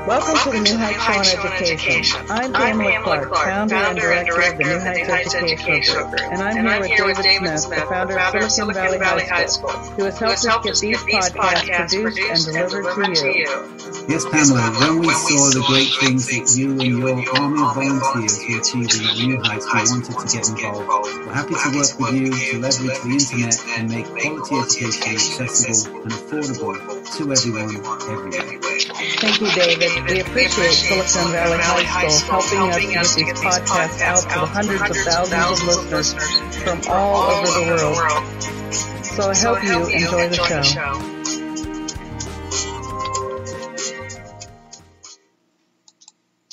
Welcome to the New Heights Show on Education. I'm Pamela Clark, founder and director of the New Heights Educational Group, and I'm here with David Smith, the founder of Silicon Valley High School, who has helped us get these podcasts produced and delivered to you. Yes, Pamela, when we saw the great things that you and your army of volunteers were achieving at New Heights, we wanted to get involved. We're happy to work with you to leverage the internet and make quality education accessible and affordable to everyone, everywhere. Thank you, David. We appreciate Silicon Valley High School helping us to get these podcasts out to the hundreds of thousands of listeners from all over the world. So I hope you enjoy the show.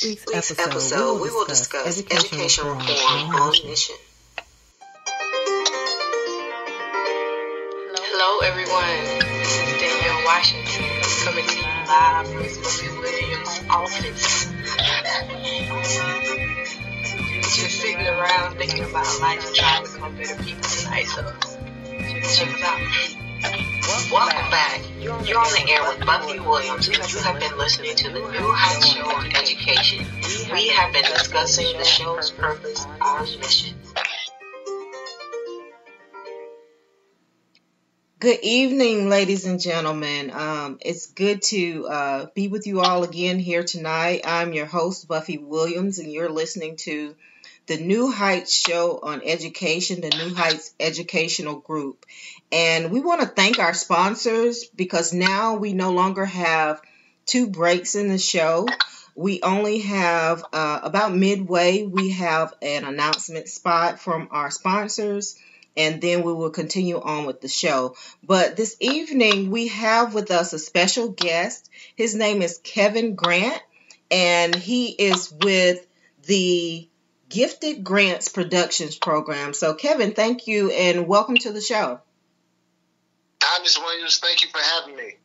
This episode, we will discuss education reform on mission. Hello, everyone. This is Danielle Washington coming to you live from Buffie Williams' office. Just sitting around thinking about life and trying to become better people tonight. So check us out. Welcome back. You're on the air with Buffie Williams, and you have been listening to the New Heights Show on Education. We have been discussing the show's purpose, our mission. Good evening, ladies and gentlemen. It's good to be with you all again here tonight. I'm your host, Buffie Williams, and you're listening to the New Heights Show on Education, the New Heights Educational Group. And we want to thank our sponsors because now we no longer have two breaks in the show. We only have about midway, we have an announcement spot from our sponsors, and then we will continue on with the show. But this evening, we have with us a special guest. His name is Kevin Grant, and he is with the Gifted Grants Productions program. So, Kevin, thank you, and welcome to the show. Hi, Ms. Williams. Thank you for having me.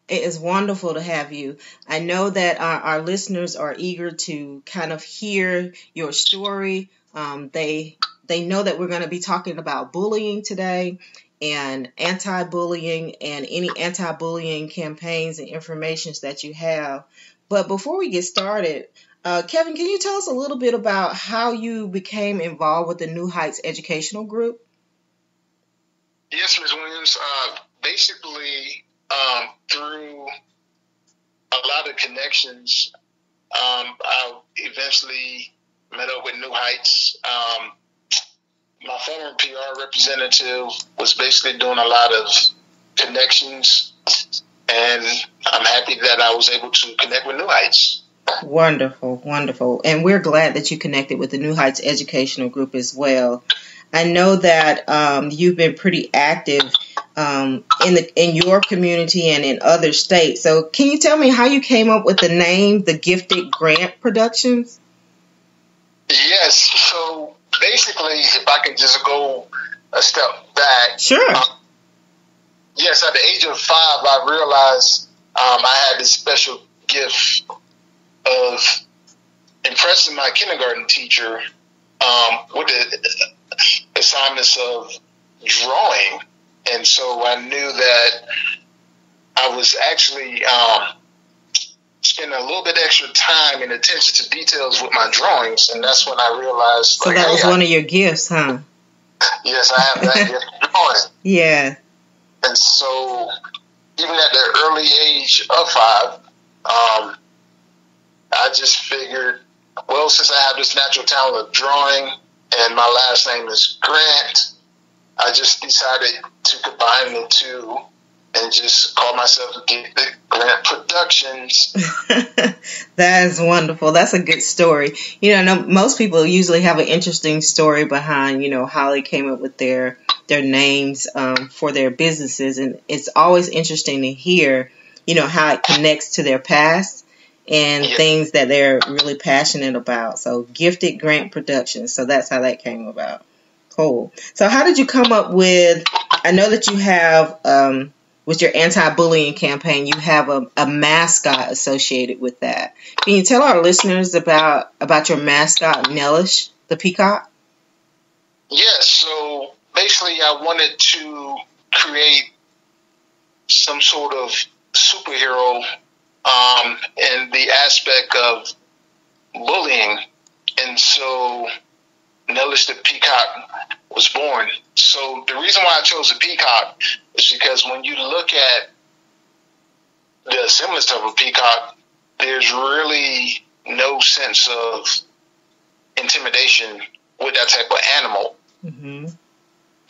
It is wonderful to have you. I know that our listeners are eager to kind of hear your story. They know that we're going to be talking about bullying today and anti-bullying and any anti-bullying campaigns and informations that you have. But before we get started, Kevin, can you tell us a little bit about how you became involved with the New Heights Educational Group? Yes, Ms. Williams. Basically, through a lot of connections, I eventually met up with New Heights. My former PR representative was basically doing a lot of connections, and I'm happy that I was able to connect with New Heights. Wonderful, wonderful. And we're glad that you connected with the New Heights Educational Group as well. I know that you've been pretty active in your community and in other states. So can you tell me how you came up with the name, the Gifted Grant Productions? Yes. So basically, if I can just go a step back. Sure. Yes, at the age of 5, I realized I had this special gift of impressing my kindergarten teacher with the assignments of drawing. And so I knew that I was actually spending a little bit extra time and attention to details with my drawings. And that's when I realized. So that was one of your gifts, huh? Yes, I have that gift of drawing. Yeah. And so even at the early age of 5, I just figured, well, since I have this natural talent of drawing and my last name is Grant, I just decided to combine the two and just call myself Gifted Grant Productions. That is wonderful. That's a good story. You know, most people usually have an interesting story behind, how they came up with their names for their businesses. And it's always interesting to hear, how it connects to their past and things that they're really passionate about. So Gifted Grant Productions. So that's how that came about. Cool. So how did you come up with, I know that you have, with your anti-bullying campaign, you have a mascot associated with that. Can you tell our listeners about your mascot, Nelish, the peacock? Yes. So basically I wanted to create some sort of superhero in the aspect of bullying. And so Nelish the Peacock was born. So the reason why I chose the peacock is because when you look at the semblance of a peacock, there's really no sense of intimidation with that type of animal. Mm-hmm.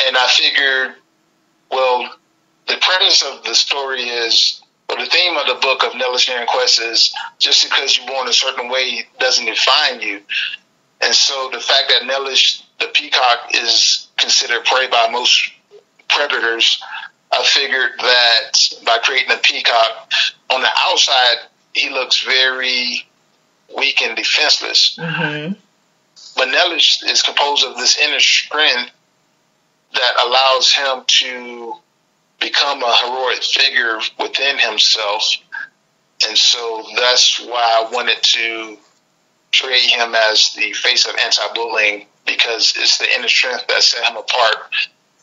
And I figured, well, the premise of the story is, well, the theme of the book of Nelish Daring Quest is just because you're born a certain way doesn't define you. And so the fact that Nelish the peacock is considered prey by most predators, I figured that by creating a peacock, on the outside, he looks very weak and defenseless. Mm-hmm. But Nelish is composed of this inner strength that allows him to become a heroic figure within himself. And so that's why I wanted to create him as the face of anti-bullying, because it's the inner strength that set him apart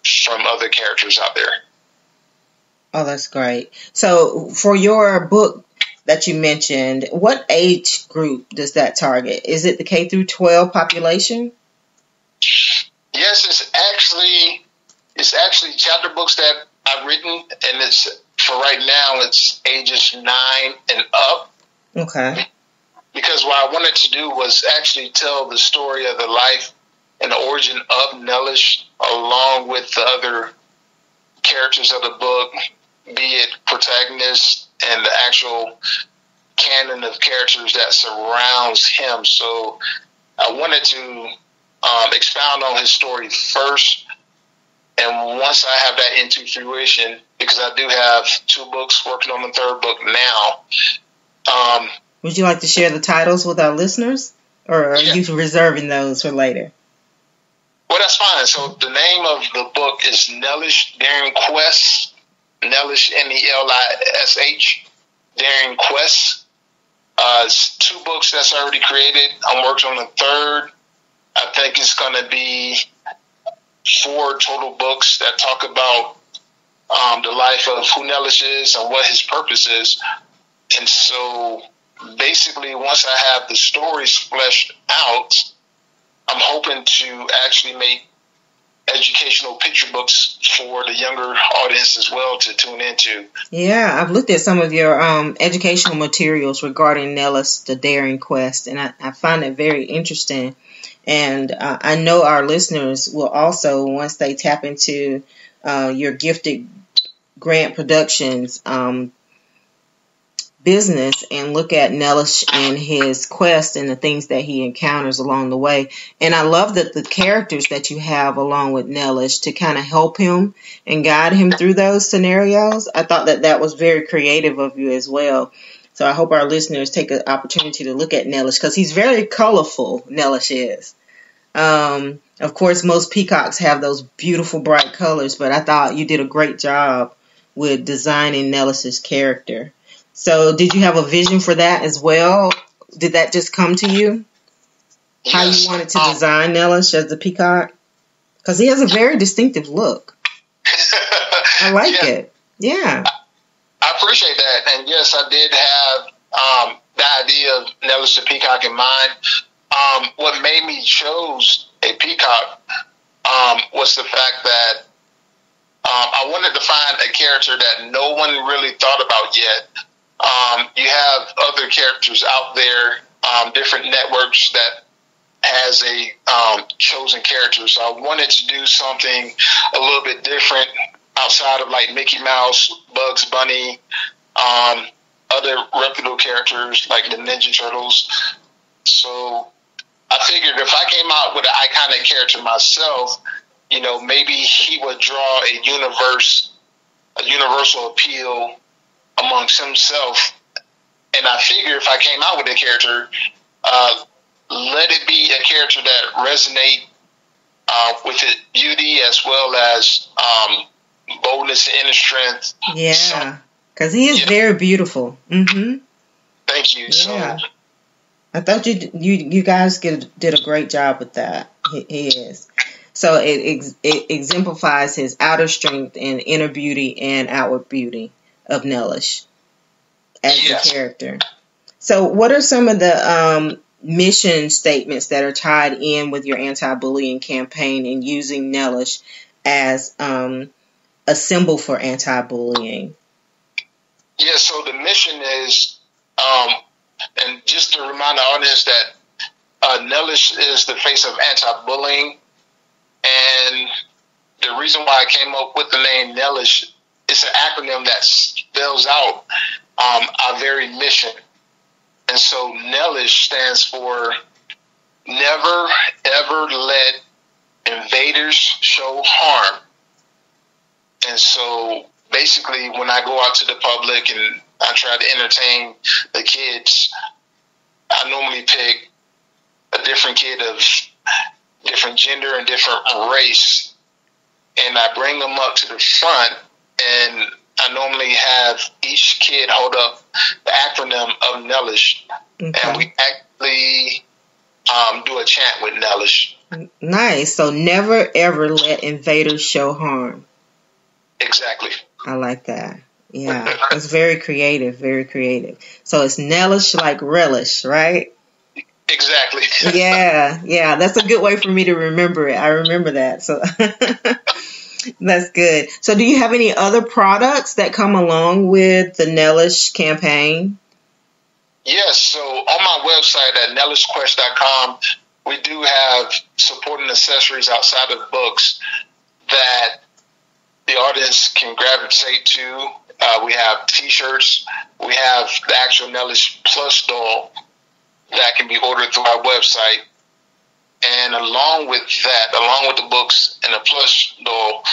from other characters out there. Oh, that's great. So for your book that you mentioned, what age group does that target? Is it the K through 12 population? Yes, it's actually chapter books that I've written, and it's for right now it's ages 9 and up. Okay. Because what I wanted to do was actually tell the story of the life and the origin of Nelish, along with the other characters of the book, be it protagonists and the actual canon of characters that surrounds him. So I wanted to expound on his story first, and once I have that into fruition, because I do have 2 books, working on the 3rd book now. Would you like to share the titles with our listeners, or are you reserving those for later? Well, that's fine. So the name of the book is Nelish Daring Quest. Nelish, Nelish, Daring Quest. It's 2 books that's already created. I'm working on the 3rd. I think it's going to be 4 total books that talk about the life of who Nelish is and what his purpose is. And so basically, once I have the stories fleshed out, I'm hoping to actually make educational picture books for the younger audience as well to tune into. Yeah, I've looked at some of your educational materials regarding Nelish the Daring Quest, and I find it very interesting. And I know our listeners will also, once they tap into your Gifted Grant Productions business and look at Nelish and his quest and the things that he encounters along the way. And I love that the characters that you have along with Nelish to kind of help him and guide him through those scenarios. I thought that was very creative of you as well. So I hope our listeners take an opportunity to look at Nelish, because he's very colorful, Nelish is. Of course, most peacocks have those beautiful bright colors, but I thought you did a great job with designing Nelish's character. So did you have a vision for that as well? Did that just come to you? Yes. How you wanted to design Nelish as the peacock? Because he has a very distinctive look. I like it. Yeah. I appreciate that. And yes, I did have the idea of Nelish the peacock in mind. What made me choose a peacock was the fact that I wanted to find a character that no one really thought about yet. You have other characters out there, different networks that has a chosen character. So I wanted to do something a little bit different outside of like Mickey Mouse, Bugs Bunny, other reputable characters like the Ninja Turtles. So I figured if I came out with an iconic character myself, you know, maybe he would draw a universal appeal amongst himself. And I figure if I came out with a character, let it be a character that resonate with its beauty as well as boldness and inner strength. Yeah, because he is very beautiful. Mm-hmm. Thank you. Yeah. So I thought you guys did a great job with that. He is. So it exemplifies his outer strength and inner beauty and outward beauty of Nelish. as the character. So what are some of the mission statements that are tied in with your anti-bullying campaign and using Nelish as a symbol for anti-bullying? Yeah, so the mission is, and just to remind the audience that Nelish is the face of anti-bullying, and the reason why I came up with the name Nelish, it's an acronym that spells out our very mission. And so Nelish stands for never, ever let invaders show harm. And so basically when I go out to the public and I try to entertain the kids, I normally pick a different kid of different gender and different race, and I bring them up to the front, and I normally have each kid hold up the acronym of Nelish, and we actually do a chant with Nelish. Nice. So never, ever let invaders show harm. Exactly. I like that. Yeah, it's very creative, very creative. So it's Nelish like relish, right? Exactly. Yeah, that's a good way for me to remember it. I remember that. So that's good. So do you have any other products that come along with the Nelish campaign? Yes. So on my website at nelishquest.com, we do have supporting accessories outside of books that the audience can gravitate to. We have T-shirts. We have the actual Nelish Plus doll that can be ordered through our website. And along with that, along with the books and the plush doll,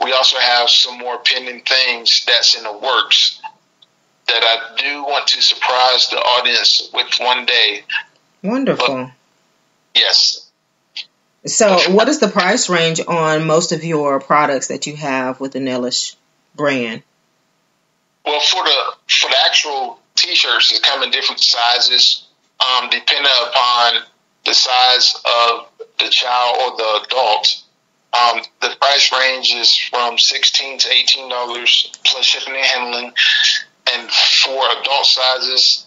we also have some more pending things that's in the works that I do want to surprise the audience with one day. Wonderful. But, yes. So what is the price range on most of your products that you have with the Nelish brand? Well, for the actual T-shirts, they come in different sizes, depending upon the size of the child or the adult. The price range is from $16 to $18 plus shipping and handling. And for adult sizes,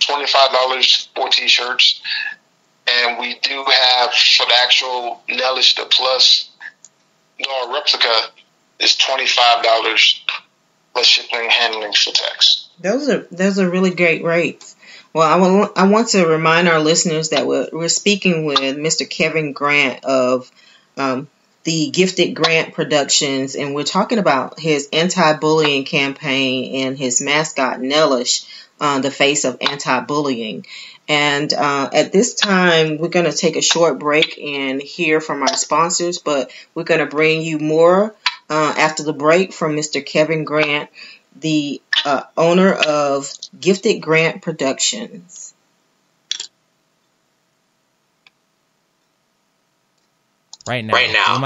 $25 for T-shirts. And we do have, for the actual Nelish the Plus doll replica, is $25 plus shipping and handling for tax. Those are really great rates. Well, I want to remind our listeners that we're speaking with Mr. Kevin Grant of the Gifted Grant Productions, and we're talking about his anti-bullying campaign and his mascot Nelish, the face of anti-bullying. And at this time, we're going to take a short break and hear from our sponsors, but we're going to bring you more after the break from Mr. Kevin Grant, the owner of Gifted Grant Productions. Right now,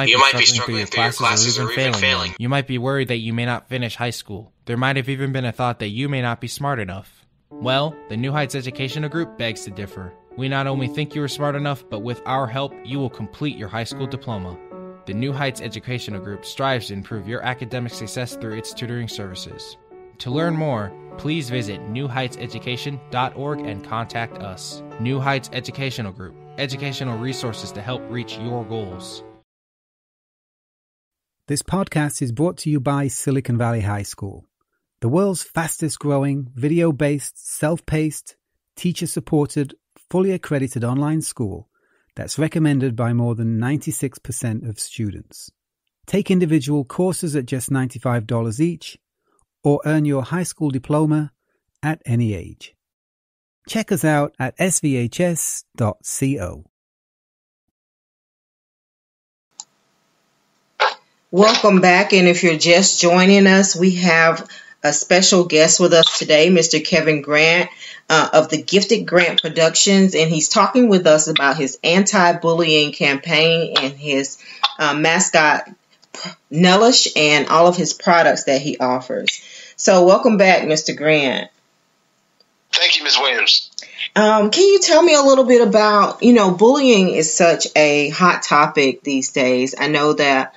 you might be struggling through your classes or even failing. You might be worried that you may not finish high school. There might have even been a thought that you may not be smart enough. Well, the New Heights Educational Group begs to differ. We not only think you are smart enough, but with our help, you will complete your high school diploma. The New Heights Educational Group strives to improve your academic success through its tutoring services. To learn more, please visit newheightseducation.org and contact us. New Heights Educational Group, educational resources to help reach your goals. This podcast is brought to you by Silicon Valley High School, the world's fastest growing, video-based, self-paced, teacher-supported, fully accredited online school that's recommended by more than 96% of students. Take individual courses at just $95 each, or earn your high school diploma at any age. Check us out at svhs.co. Welcome back, and if you're just joining us, we have a special guest with us today, Mr. Kevin Grant of the Gifted Grant Productions, and he's talking with us about his anti-bullying campaign and his mascot Nelish and all of his products that he offers. So welcome back, Mr. Grant. Thank you, Ms. Williams. Can you tell me a little bit about, bullying is such a hot topic these days. I know that